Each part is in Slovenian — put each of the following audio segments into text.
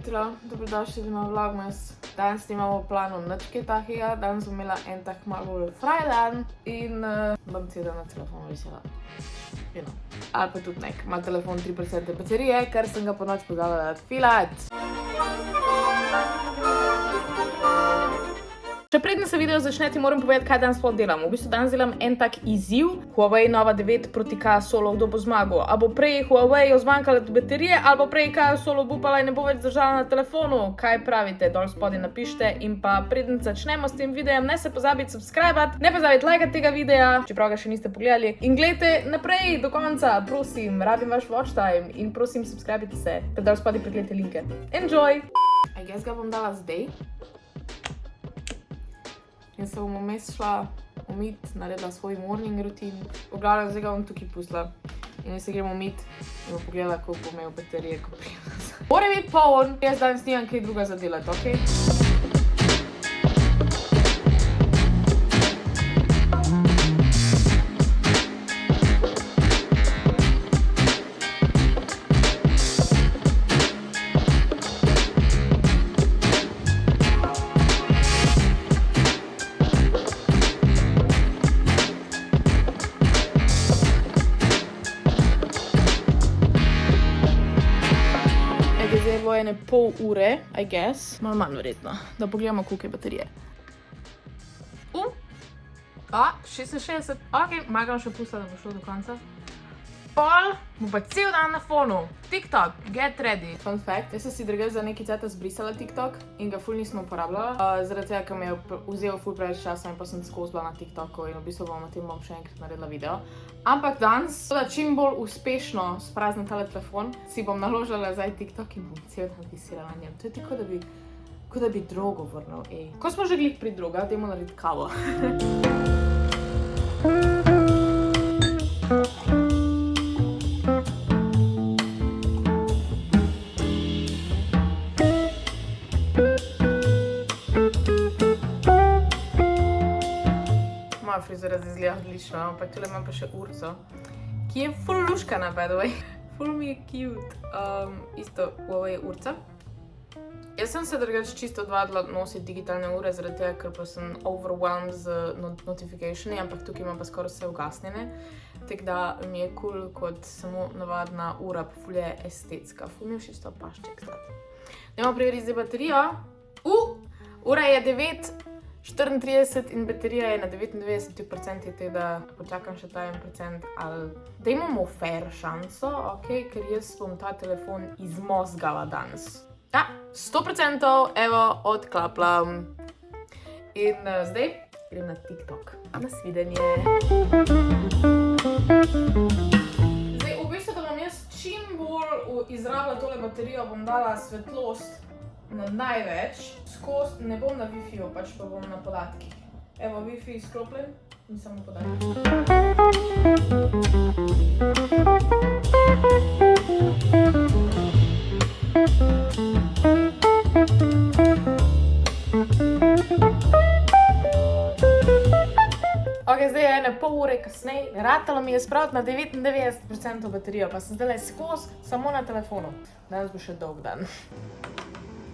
jutro, dobrodošli v nov vlogmas. Danes nimamo v planu nič kaj takega, danes bom imela en tak malo bolj fraj dan in bom cel dan na telefonu visela. Ali pa tudi nek, ima telefon 3% baterije, ker sem ga ponoči pozabila odpilat. Še predtem se video začne, ti moram povedati, kaj danes sploh delam. V bistvu danes delam en tak izziv, Huawei Nova 9 proti K Solo, kdo bo zmagal. A bo prej Huawei zmanjkala baterije, ali bo prej K Solo upala in ne bo več zdržala na telefonu. Kaj pravite? Dol spodaj napišite. In pa predtem začnemo s tem videom, ne se pozabiti subscribati, ne pozabiti lajkati tega videa, čeprav ga še niste pogledali. In gledajte naprej do konca, prosim, rabim vaš watch time in prosim subscribite se, ter dol spodaj priklijte linke. Enjoy! I guess ga bom dala zdaj. In se bom vmes šla umit, naredila svoj morning rutin. V glavnem, zdaj ga bom tukaj pustila. In se gremo umit in bom pogledala, koliko bo imel baterije, ko prijem nazaj. Mora biti poln, jaz danes nimam kaj druga za delati, okej? Zdaj bo ene pol ure, I guess, malo manj verjetno, da pogledamo, koliko je baterije. 66, ok, malo še pustila, da bo šlo do konca. Pol, bo pa cel dan na fonu. TikTok, get ready. Fun fact, jaz sem si drugače za nekaj cajta zbrisala TikTok in ga ful nisem uporabljala. Zaradi tega, ker mi je vzel ful preveč časa in pa sem skozi bila na TikToku in v bistvu bom na tem še enkrat naredila video. Ampak danes, da čim bolj uspešno spraznim tale telefon, si bom naložila zdaj TikTok in bom cel dan visela na njem. To je tako, da bi drogo vrnil, ej. Ko smo že glih pri droga, dajmo narediti kavo. Moja frizura zdaj izgleda odlično, ampak tule imam pa še urco, ki je ful luškana, by the way. Ful mi je cute. Isto Huawei urca. Jaz sem se drugače čisto odvadila nositi digitalne ure, zaradi tega, ker pa sem overwhelmed z notificationi, ampak tukaj imam pa skoraj vse ugasnjene. Tako da mi je cool kot samo navadna ura, pa ful je estetska. Ful mi je všeč to pašček zdaj. Dajmo preveriti zdaj baterijo. Ura je 9:34 in baterija je na 99%, tako da počakam še ta 1%, ali dajmo mu fair šanso, okej, ker jaz bom ta telefon izmozgala danes. Ja, 100%, evo, odklaplam. In zdaj grem na TikTok. Nasvidenje. Zdaj, v bistvu, da bom jaz čim bolj izrabila tole baterijo, bom dala svetlost na največ, skozi, ne bom na Wi-Fi-ju, pač pa bom na podatkih. Evo, Wi-Fi izklopljen in samo podatki. Ok, zdaj je ene pol ure kasneje, ratalo mi je spraviti na 99% baterijo, pa sem zdaj skozi samo na telefonu. Danes bo še dolg dan.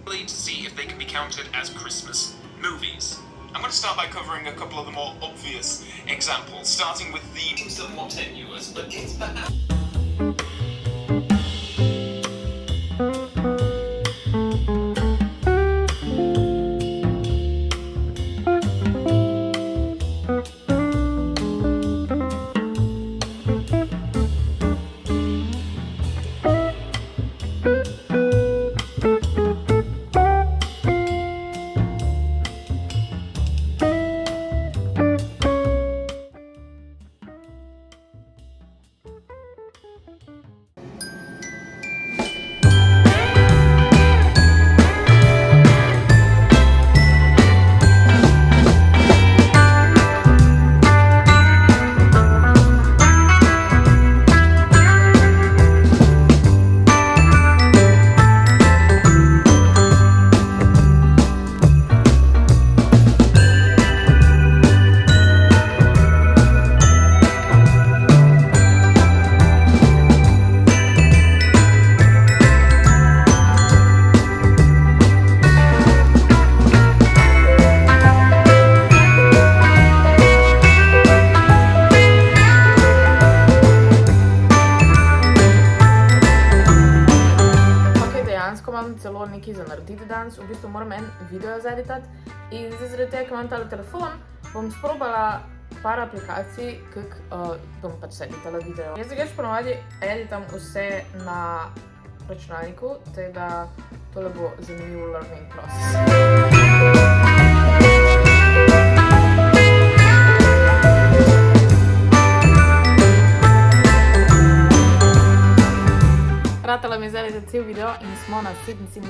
To see if they can be counted as Christmas movies. I'm going to start by covering a couple of the more obvious examples, starting with the somewhat tenuous, but it's perhaps... imam celo nekaj za narediti danes, v bistvu moram en video zeditati in zdaj zaradi tega, ker imam tale telefon, bom sprobala par aplikacij, kako bom pač editala video. Jaz drugače ponovadi editam vse na računalniku, tako da tole bo zanimiv learning process. Ratala mi je zdaj za cel video in smo na 77%,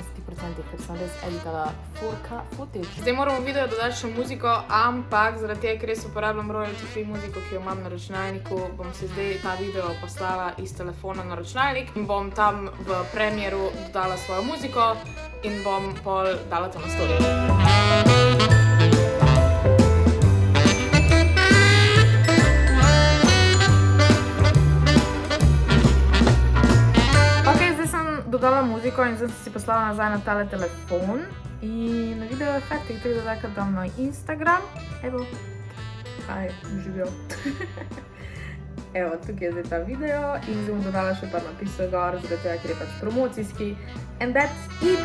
ker sem res editala 4K footage. Zdaj moram v video dodati še muziko, ampak zaradi tega, ker res uporabljam royalty free muziko, ki jo imam na računalniku, bom si zdaj ta video poslala iz telefona na računalnik in bom tam v Premieru dodala svojo muziko in bom pol dala to na story. Dodala muziko in zdaj sem si poslala nazaj na tale telefon in video efekti, ki da takrat dam na Instagram. Evo, kaj živijo. Evo, tukaj je zdaj ta video in zdaj bom dodala še par napisov gor, zaradi tega, ker je pač promocijski. And that's it!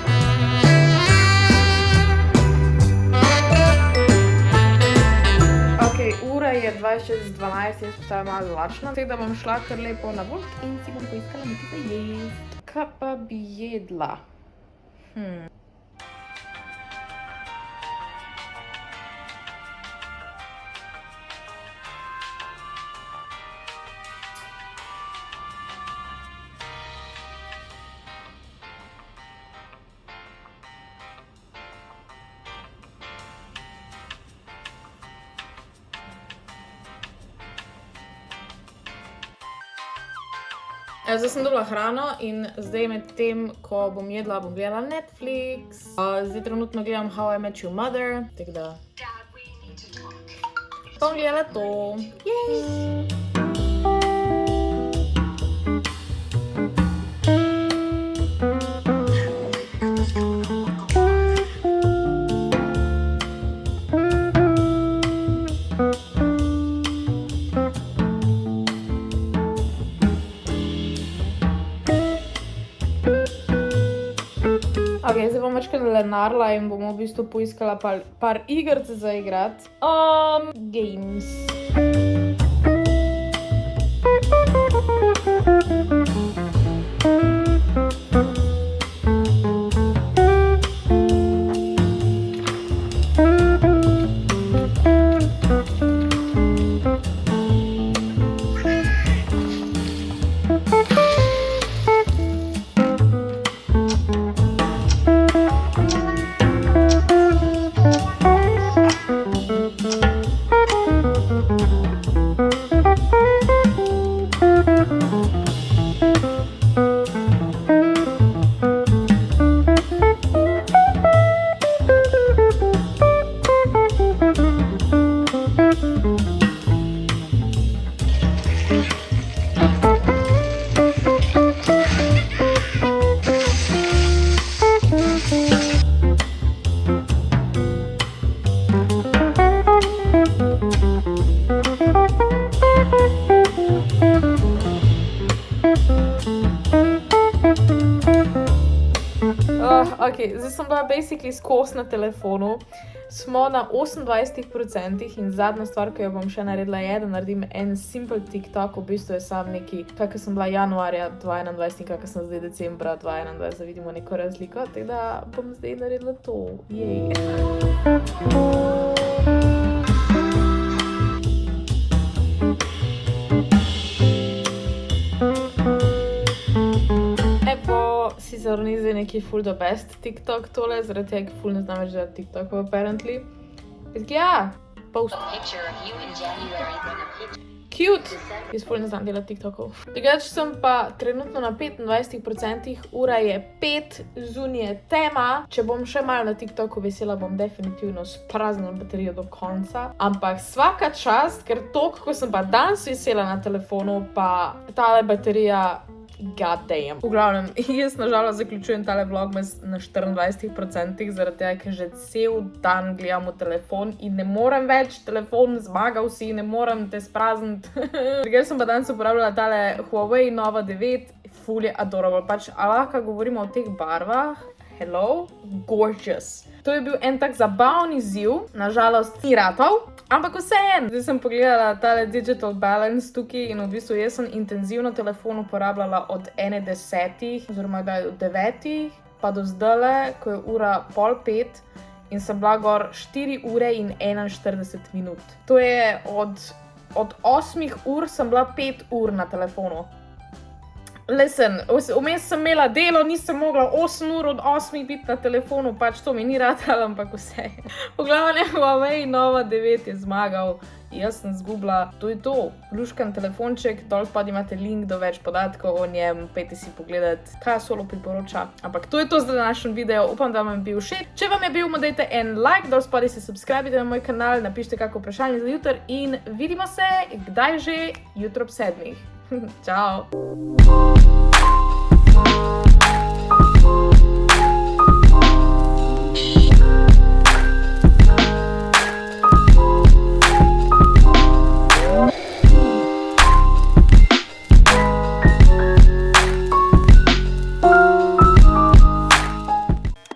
Ok, ura je 26:12, jaz postavim malo zlačno, tako da bom šla kar lepo na Volt in si bom poiskala nekaj za jesti. Kaj pa bi jedla? Zdaj sem dobila hrano in zdaj med tem, ko bom jedla, bom gledala Netflix. Zdaj trenutno gledam How I Met Your Mother, tako da bom gledala to. Jej! Ok, zdaj bom večkrat lenarila in bomo v bistvu poiskala par igrce za igrati. Games. Ok, zdaj sem bila basically skos na telefonu, smo na 28% in zadnja stvar, ki jo bom še naredila, je, da naredim en simple TikTok, v bistvu je sam neki, kakor sem bila januarja 2021 in kakor sem zdaj decembra 2021, da vidimo neko razliko, tako da bom zdaj naredila to, jej. Sicer ni zdaj neki full the best TikTok tole, zaradi tega, ker full ne znam več delati TikTokov, apparently. Ja, post. Cute! Jaz full ne znam delati TikTokov. Drugače sem pa trenutno na 25%, ura je 5, zunaj je tema. Če bom še malo na TikToku vesela, bom definitivno spraznila baterijo do konca. Ampak svaka čast, ker toliko, ko sem pa danes vesela na telefonu, pa tale baterija God damn. V glavnem, jaz nažalost zaključujem tale vlogmas na 24%, zaradi tega, ker že cel dan gledam v telefon in ne morem več, telefon zmagal si, ne morem te sprazniti. Ker sem pa danes uporabljala tale Huawei Nova 9, ful je adorable, pač, a lahko govorimo o teh barvah, hello, gorgeous. To je bil en tak zabavni izziv, nažalost ni ratal, ampak vseeno. Zdaj sem pogledala tale digital balance tukaj in v bistvu jaz sem intenzivno telefon uporabljala od 1:10, oziroma od 9 pa do zdajle, ko je ura 4:30 in sem bila gor 4 ure in 41 minut. To je od 8 ur sem bila 5 ur na telefonu. Listen, vmes sem imela delo, nisem mogla 8 ur od 8 biti na telefonu, pač to mi ni ratalo, ampak vse. V glavnem, Huawei Nova 9 je zmagal, jaz sem zgubila, to je to, luškan telefonček, dol spodaj imate link do več podatkov o njem, pejte si pogledati, kaj Solo priporoča. Ampak to je to za današnji video, upam, da vam je bil všeč. Če vam je bil, mu dajte en like, dol spodaj se subscribite na moj kanal, napišite kako vprašanje za jutri in vidimo se, kdaj že, jutro ob 7. Ciao!